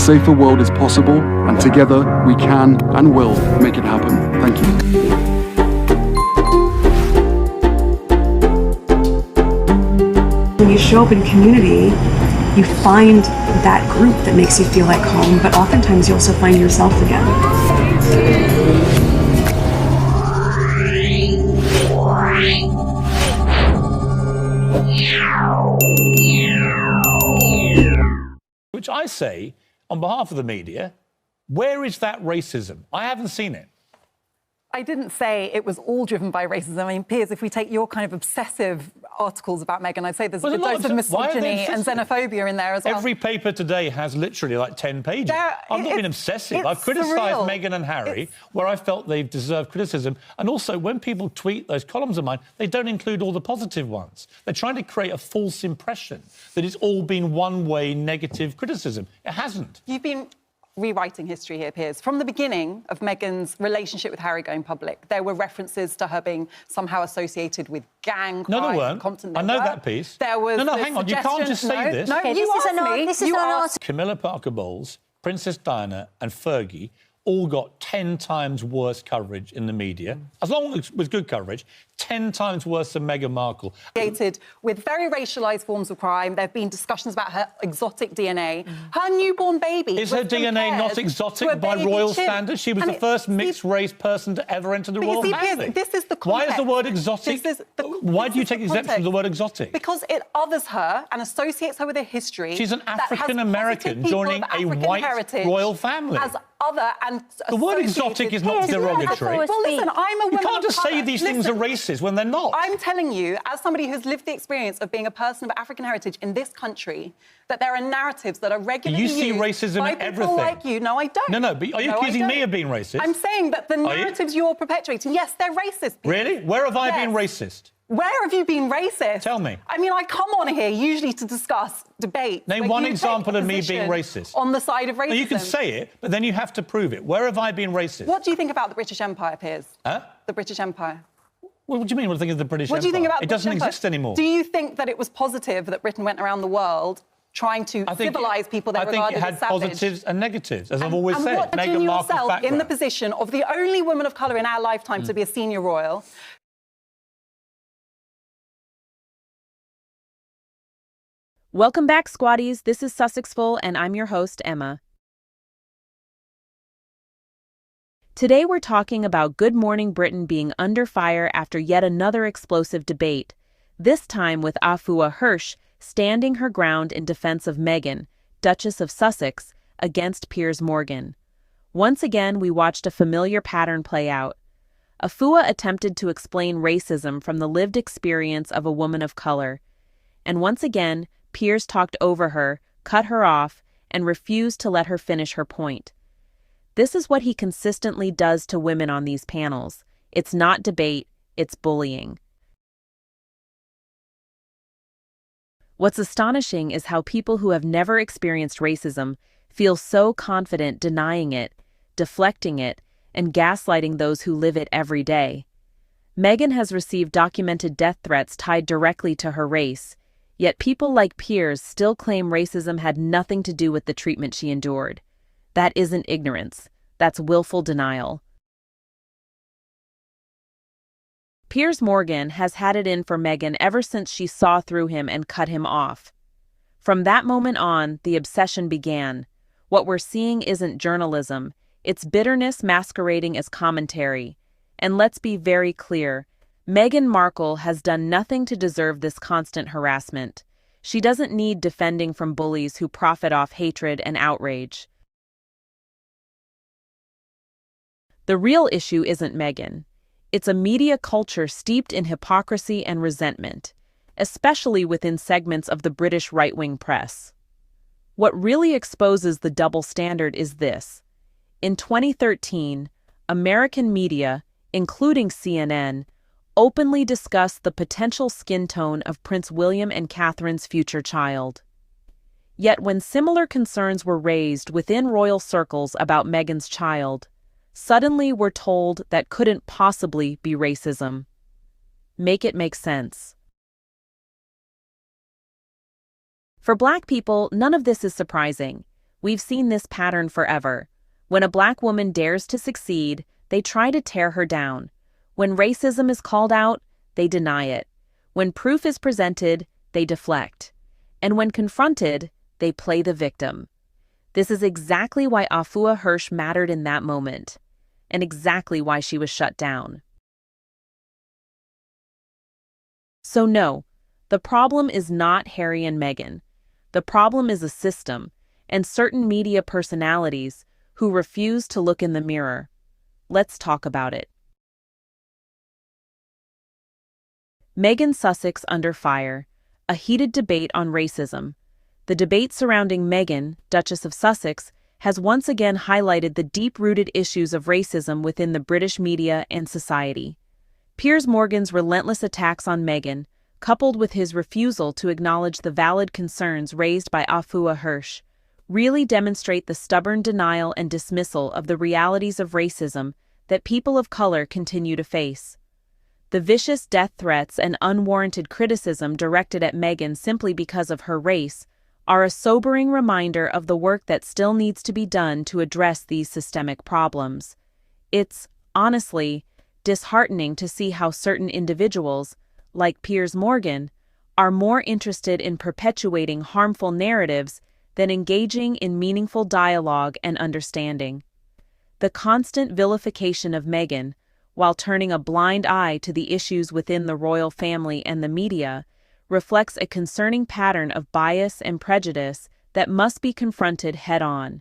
safer world is possible, and together we can and will make it happen. Thank you. When you show up in community, you find that group that makes you feel like home, but oftentimes you also find yourself again. Which I say, on behalf of the media, where is that racism? I haven't seen it. I didn't say it was all driven by racism. I mean, Piers, if we take your kind of obsessive articles about Meghan, I'd say there's a dose of misogyny and xenophobia in there as well. Every paper today has literally like 10 pages. I've not been obsessive. I've criticised Meghan and Harry where I felt they've deserved criticism. And also, when people tweet those columns of mine, they don't include all the positive ones. They're trying to create a false impression that it's all been one-way negative criticism. It hasn't. You've been rewriting history here, Piers. From the beginning of Meghan's relationship with Harry going public, there were references to her being somehow associated with gang crime. No, there weren't. I know that piece. There was no, hang on. You can't just say this. No, okay, you asked me. This is an article. Camilla Parker Bowles, Princess Diana and Fergie all got 10 times worse coverage in the media, as long as it was good coverage, 10 times worse than Meghan Markle. With very racialised forms of crime. There have been discussions about her exotic DNA. Her newborn baby. Is her DNA not exotic by royal standards? She was the first mixed-race person to ever enter the royal family. This is the context. Why is the word exotic? Why do you take exception to the word exotic? Because it others her and associates her with a history. She's an African-American joining a white royal family. As other and the word exotic is not derogatory. Well, listen, I'm a woman. You can't just say these things are racist when they're not. I'm telling you, as somebody who's lived the experience of being a person of African heritage in this country, that there are narratives that are regularly used. You see racism by in everything. People like you. No, I don't. No, but are you accusing me of being racist? I'm saying that the narratives you're perpetuating, yes, they're racist. Really? Where have I been racist? Where have you been racist? Tell me. I mean, I come on here usually to discuss debate. Name one example of me being racist. On the side of racism. No, you can say it, but then you have to prove it. Where have I been racist? What do you think about the British Empire, Piers? Huh? The British Empire. Well, what do you mean? What do you think of the British Empire? What do you think about it doesn't exist anymore. Do you think that it was positive that Britain went around the world trying to civilise people they regarded as savage? I think it had positives and negatives, as I've always said. And what yourself in the position of the only woman of colour in our lifetime to be a senior royal. Welcome back, Squadies. This is Sussexful, and I'm your host, Emma. Today we're talking about Good Morning Britain being under fire after yet another explosive debate, this time with Afua Hirsch standing her ground in defense of Meghan, Duchess of Sussex, against Piers Morgan. Once again, we watched a familiar pattern play out. Afua attempted to explain racism from the lived experience of a woman of color, and once again, Piers talked over her, cut her off, and refused to let her finish her point. This is what he consistently does to women on these panels. It's not debate, it's bullying. What's astonishing is how people who have never experienced racism feel so confident denying it, deflecting it, and gaslighting those who live it every day. Meghan has received documented death threats tied directly to her race, yet people like Piers still claim racism had nothing to do with the treatment she endured. That isn't ignorance. That's willful denial. Piers Morgan has had it in for Meghan ever since she saw through him and cut him off. From that moment on, the obsession began. What we're seeing isn't journalism. It's bitterness masquerading as commentary. And let's be very clear. Meghan Markle has done nothing to deserve this constant harassment. She doesn't need defending from bullies who profit off hatred and outrage. The real issue isn't Meghan. It's a media culture steeped in hypocrisy and resentment, especially within segments of the British right-wing press. What really exposes the double standard is this. In 2013, American media, including CNN, openly discussed the potential skin tone of Prince William and Catherine's future child. Yet when similar concerns were raised within royal circles about Meghan's child, suddenly we're told that couldn't possibly be racism. Make it make sense. For Black people, none of this is surprising. We've seen this pattern forever. When a black woman dares to succeed, they try to tear her down. When racism is called out, they deny it. When proof is presented, they deflect. And when confronted, they play the victim. This is exactly why Afua Hirsch mattered in that moment, and exactly why she was shut down. So no, the problem is not Harry and Meghan. The problem is a system, and certain media personalities who refuse to look in the mirror. Let's talk about it. Meghan Sussex under fire. A heated debate on racism. The debate surrounding Meghan, Duchess of Sussex, has once again highlighted the deep-rooted issues of racism within the British media and society. Piers Morgan's relentless attacks on Meghan, coupled with his refusal to acknowledge the valid concerns raised by Afua Hirsch, really demonstrate the stubborn denial and dismissal of the realities of racism that people of color continue to face. The vicious death threats and unwarranted criticism directed at Meghan simply because of her race are a sobering reminder of the work that still needs to be done to address these systemic problems. It's, honestly, disheartening to see how certain individuals, like Piers Morgan, are more interested in perpetuating harmful narratives than engaging in meaningful dialogue and understanding. The constant vilification of Meghan, while turning a blind eye to the issues within the royal family and the media, reflects a concerning pattern of bias and prejudice that must be confronted head-on.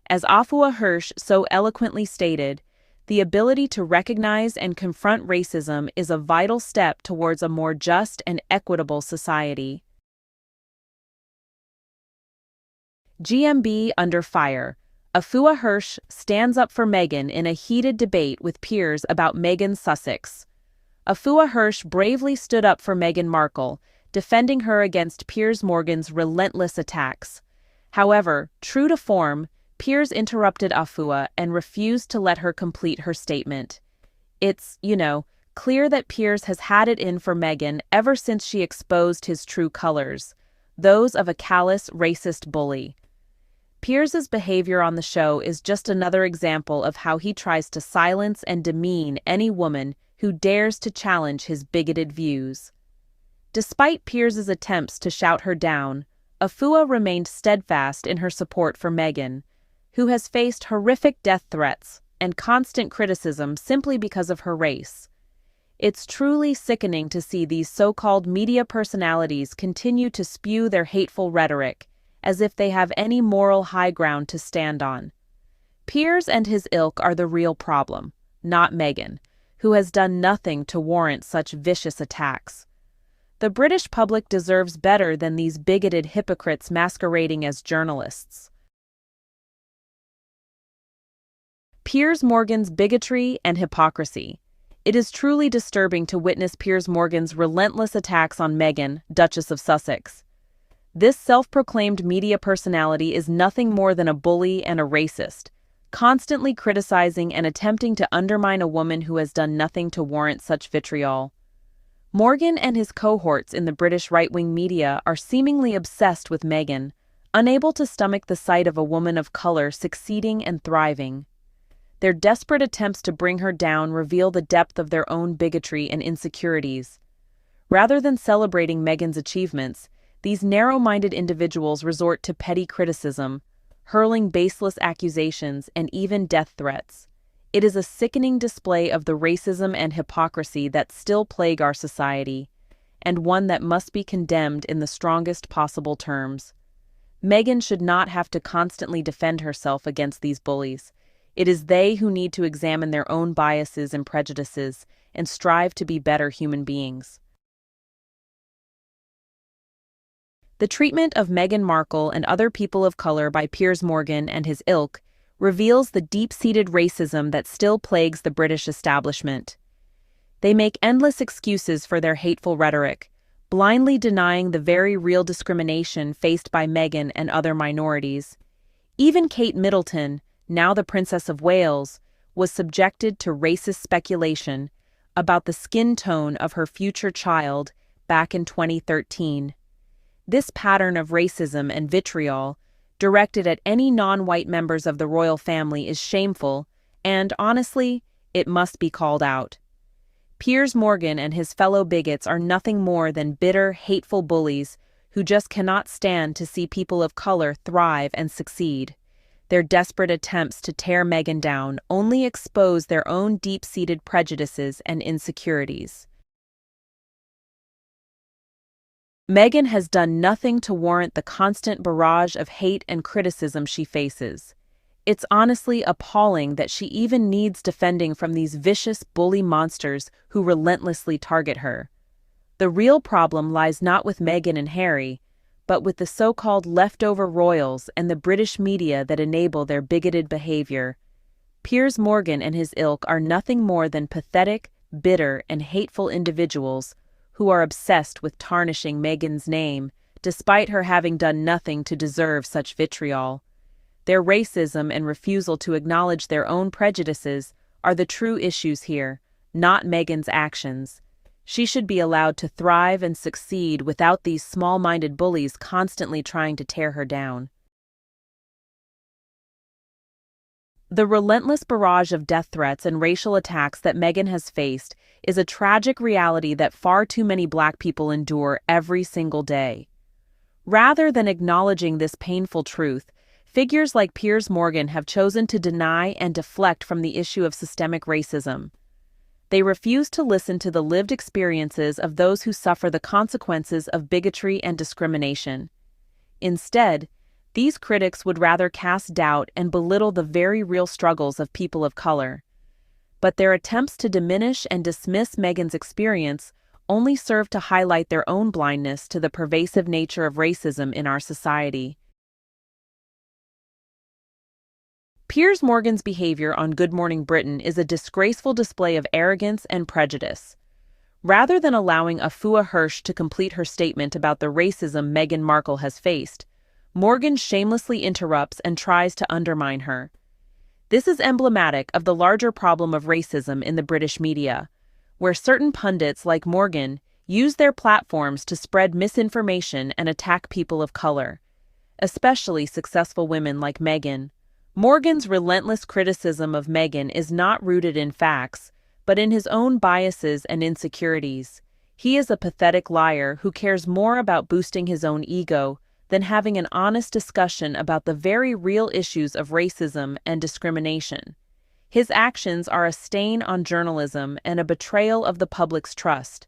As Afua Hirsch so eloquently stated, the ability to recognize and confront racism is a vital step towards a more just and equitable society. GMB under fire. Afua Hirsch stands up for Meghan in a heated debate with Piers about Meghan Sussex. Afua Hirsch bravely stood up for Meghan Markle, defending her against Piers Morgan's relentless attacks. However, true to form, Piers interrupted Afua and refused to let her complete her statement. It's, clear that Piers has had it in for Meghan ever since she exposed his true colors, those of a callous, racist bully. Piers's behavior on the show is just another example of how he tries to silence and demean any woman who dares to challenge his bigoted views. Despite Piers's attempts to shout her down, Afua remained steadfast in her support for Meghan, who has faced horrific death threats and constant criticism simply because of her race. It's truly sickening to see these so-called media personalities continue to spew their hateful rhetoric, as if they have any moral high ground to stand on. Piers and his ilk are the real problem, not Meghan, who has done nothing to warrant such vicious attacks. The British public deserves better than these bigoted hypocrites masquerading as journalists. Piers Morgan's bigotry and hypocrisy. It is truly disturbing to witness Piers Morgan's relentless attacks on Meghan, Duchess of Sussex. This self-proclaimed media personality is nothing more than a bully and a racist, constantly criticizing and attempting to undermine a woman who has done nothing to warrant such vitriol. Morgan and his cohorts in the British right-wing media are seemingly obsessed with Meghan, unable to stomach the sight of a woman of color succeeding and thriving. Their desperate attempts to bring her down reveal the depth of their own bigotry and insecurities. Rather than celebrating Meghan's achievements, these narrow-minded individuals resort to petty criticism, hurling baseless accusations and even death threats. It is a sickening display of the racism and hypocrisy that still plague our society, and one that must be condemned in the strongest possible terms. Meghan should not have to constantly defend herself against these bullies. It is they who need to examine their own biases and prejudices and strive to be better human beings. The treatment of Meghan Markle and other people of color by Piers Morgan and his ilk reveals the deep-seated racism that still plagues the British establishment. They make endless excuses for their hateful rhetoric, blindly denying the very real discrimination faced by Meghan and other minorities. Even Kate Middleton, now the Princess of Wales, was subjected to racist speculation about the skin tone of her future child back in 2013. This pattern of racism and vitriol directed at any non-white members of the royal family is shameful, and, honestly, it must be called out. Piers Morgan and his fellow bigots are nothing more than bitter, hateful bullies who just cannot stand to see people of color thrive and succeed. Their desperate attempts to tear Meghan down only expose their own deep-seated prejudices and insecurities. Meghan has done nothing to warrant the constant barrage of hate and criticism she faces. It's honestly appalling that she even needs defending from these vicious bully monsters who relentlessly target her. The real problem lies not with Meghan and Harry, but with the so-called leftover royals and the British media that enable their bigoted behavior. Piers Morgan and his ilk are nothing more than pathetic, bitter, and hateful individuals who are obsessed with tarnishing Meghan's name, despite her having done nothing to deserve such vitriol. Their racism and refusal to acknowledge their own prejudices are the true issues here, not Meghan's actions. She should be allowed to thrive and succeed without these small-minded bullies constantly trying to tear her down. The relentless barrage of death threats and racial attacks that Meghan has faced is a tragic reality that far too many Black people endure every single day. Rather than acknowledging this painful truth, figures like Piers Morgan have chosen to deny and deflect from the issue of systemic racism. They refuse to listen to the lived experiences of those who suffer the consequences of bigotry and discrimination. Instead, these critics would rather cast doubt and belittle the very real struggles of people of color. But their attempts to diminish and dismiss Meghan's experience only serve to highlight their own blindness to the pervasive nature of racism in our society. Piers Morgan's behavior on Good Morning Britain is a disgraceful display of arrogance and prejudice. Rather than allowing Afua Hirsch to complete her statement about the racism Meghan Markle has faced, Morgan shamelessly interrupts and tries to undermine her. This is emblematic of the larger problem of racism in the British media, where certain pundits like Morgan use their platforms to spread misinformation and attack people of color, especially successful women like Meghan. Morgan's relentless criticism of Meghan is not rooted in facts, but in his own biases and insecurities. He is a pathetic liar who cares more about boosting his own ego than having an honest discussion about the very real issues of racism and discrimination. His actions are a stain on journalism and a betrayal of the public's trust.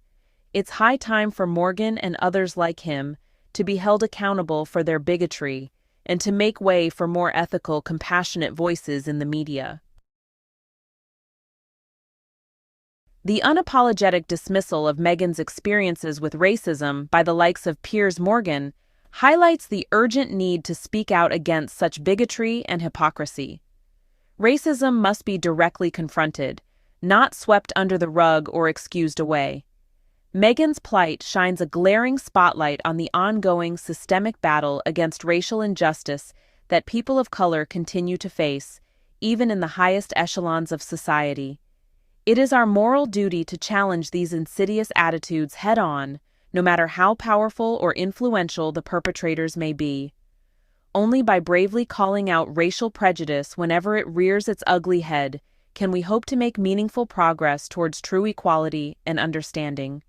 It's high time for Morgan and others like him to be held accountable for their bigotry and to make way for more ethical, compassionate voices in the media. The unapologetic dismissal of Meghan's experiences with racism by the likes of Piers Morgan highlights the urgent need to speak out against such bigotry and hypocrisy. Racism must be directly confronted, not swept under the rug or excused away. Meghan's plight shines a glaring spotlight on the ongoing systemic battle against racial injustice that people of color continue to face, even in the highest echelons of society. It is our moral duty to challenge these insidious attitudes head-on, no matter how powerful or influential the perpetrators may be. Only by bravely calling out racial prejudice whenever it rears its ugly head can we hope to make meaningful progress towards true equality and understanding.